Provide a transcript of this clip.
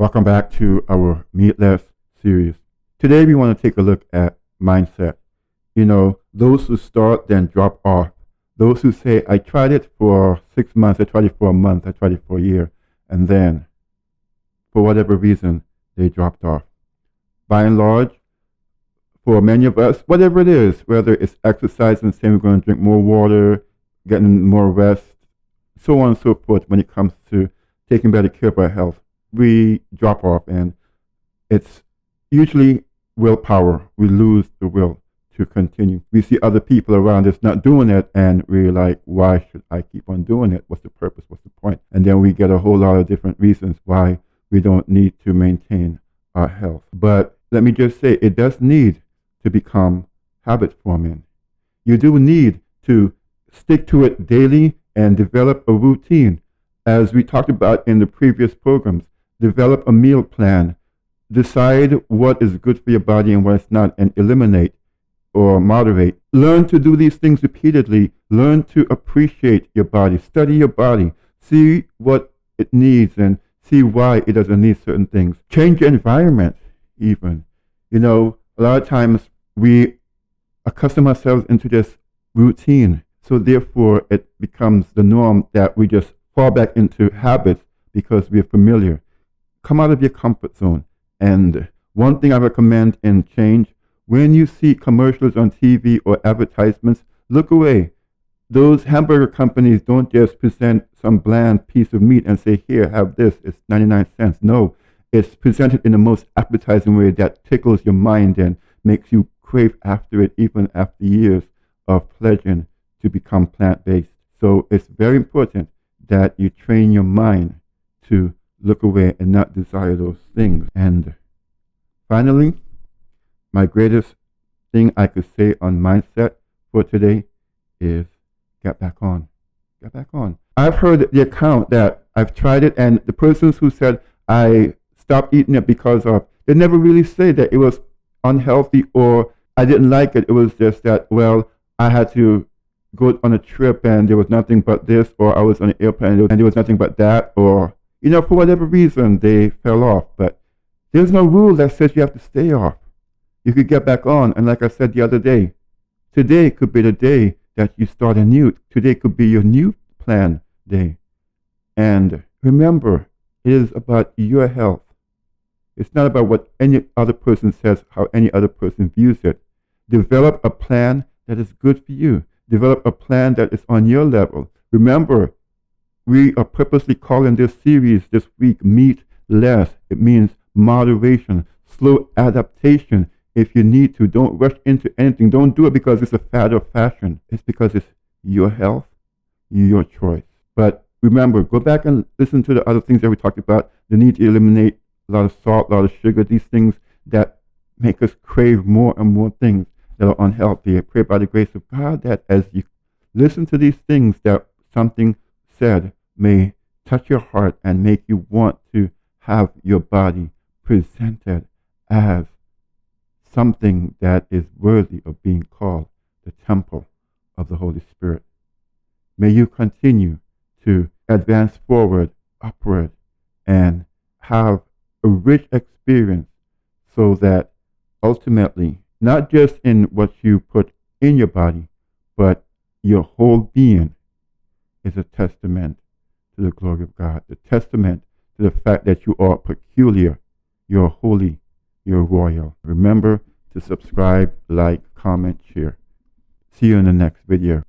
Welcome back to our Meatless series. Today we want to take a look at mindset. You know, those who start then drop off. Those who say, I tried it for 6 months, I tried it for a month, I tried it for a year, and then, for whatever reason, they dropped off. By and large, for many of us, whatever it is, whether it's exercising, saying we're going to drink more water, getting more rest, so on and so forth, when it comes to taking better care of our health, we drop off, and it's usually willpower. We lose the will to continue. We see other people around us not doing it, and we're like, why should I keep on doing it? What's the purpose? What's the point? And then we get a whole lot of different reasons why we don't need to maintain our health. But let me just say, it does need to become habit forming. You do need to stick to it daily and develop a routine. As we talked about in the previous programs, develop a meal plan, decide what is good for your body and what is not, and eliminate or moderate. Learn to do these things repeatedly. Learn to appreciate your body. Study your body. See what it needs and see why it doesn't need certain things. Change your environment even. You know, a lot of times we accustom ourselves into this routine. So therefore it becomes the norm that we just fall back into habits because we're familiar. Come out of your comfort zone. And one thing I recommend in change, when you see commercials on TV or advertisements, look away. Those hamburger companies don't just present some bland piece of meat and say, here, have this, it's 99 cents. No, it's presented in the most appetizing way that tickles your mind and makes you crave after it even after years of pledging to become plant-based. So it's very important that you train your mind to look away and not desire those things. And finally, my greatest thing I could say on mindset for today is get back on. Get back on. I've heard the account that I've tried it, and the persons who said I stopped eating it because of, they never really say that it was unhealthy or I didn't like it. It was just that, well, I had to go on a trip and there was nothing but this, or I was on an airplane and there was nothing but that, or, you know, for whatever reason they fell off. But there's no rule that says you have to stay off. You could get back on. And like I said the other day, today could be the day that you start anew. Today could be your new plan day. And remember, it is about your health. It's not about what any other person says, how any other person views it. Develop a plan that is good for you. Develop a plan that is on your level. Remember, we are purposely calling this series this week Meatless. It means moderation, slow adaptation. If you need to, don't rush into anything. Don't do it because it's a fad or fashion. It's because it's your health, your choice. But remember, go back and listen to the other things that we talked about. The need to eliminate a lot of salt, a lot of sugar, these things that make us crave more and more things that are unhealthy. I pray by the grace of God that as you listen to these things, that something said may touch your heart and make you want to have your body presented as something that is worthy of being called the temple of the Holy Spirit. May you continue to advance forward, upward, and have a rich experience so that ultimately, not just in what you put in your body, but your whole being is a testament to the glory of God, the testament to the fact that you are peculiar, you're holy, you're royal. Remember to subscribe, like, comment, share. See you in the next video.